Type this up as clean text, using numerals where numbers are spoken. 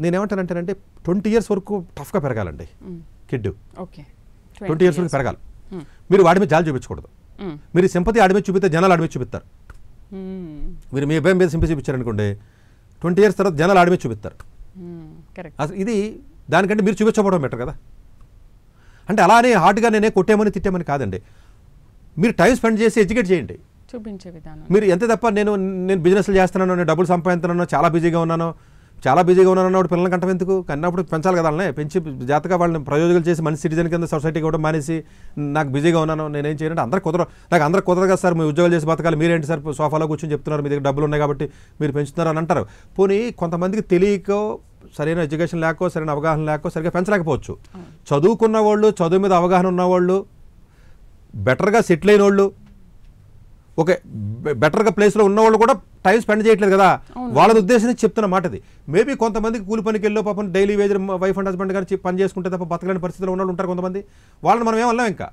నేనేమంటానంటేనంటే 20 years వరకు టఫ్గా పెరగాలండి kid. 20 years వరకు పెరగాలి. మీరు వాడి మీద జాలి చూపించకూడదు. మీరు సింపతి ఆడి మీద చూపిస్తే జనాలు ఆడి మీద చూపిస్తారు. మీరు మీ అబ్బాయి మీద సింపతి చూపించారనుకోండి 20 years తర్వాత జనాలు ఆడి మీద చూపిస్తారు. అసలు ఇది దానికంటే మీరు చూపించకపోవడం బెటర్ కదా. అంటే అలానే హార్డ్గా నేనే కొట్టేమని తిట్టామని కాదండి, మీరు టైం స్పెండ్ చేసి ఎడ్యుకేట్ చేయండి, చూపించే విధానం. మీరు ఎంత తప్ప నేను బిజినెస్లు చేస్తున్నాను, నేను డబ్బులు సంపాదిస్తున్నాను, చాలా బిజీగా ఉన్నాను అన్నప్పుడు పిల్లల కంటే ఎందుకు కన్నప్పుడు పెంచాలి కదా. వాళ్ళని పెంచి జాతగా వాళ్ళని ప్రయోజనాలు చేసి మంచి సిటిజన్ కింద సొసైటీకి కూడా మానేసి నాకు బిజీగా ఉన్నాను నేనేం చేయాలంటే అందరికి కుదరదు కదా సార్. మీ ఉద్యోగాలు చేసి బతకాలి, మీరేంటి సార్ సోఫాలో కూర్చొని చెప్తున్నారు మీ దగ్గర డబ్బులు ఉన్నాయి కాబట్టి మీరు పెంచుతున్నారు అని అంటారు. పోనీ కొంతమందికి తెలియకో, సరైన ఎడ్యుకేషన్ లేకో, సరైన అవగాహన లేకో సరిగ్గా పెంచలేకపోవచ్చు. చదువుకున్న వాళ్ళు, చదువు మీద అవగాహన ఉన్నవాళ్ళు, బెటర్గా సెటిల్ అయిన వాళ్ళు, ఓకే బెటర్గా ప్లేస్లో ఉన్నవాళ్ళు కూడా టైం స్పెండ్ చేయట్లేదు కదా. వాళ్ళ ఉద్దేశాన్ని చెప్తున్న మాట ఇది. మేబీ కొంతమందికి కూలి పనికి వెళ్ళో పాపం daily wage wife and husband గారు పని చేసుకుంటే తప్ప బతకలేని పరిస్థితిలో ఉన్న వాళ్ళు ఉంటారు కొంతమంది. వాళ్ళని మనం ఏమన్నాం ఇంకా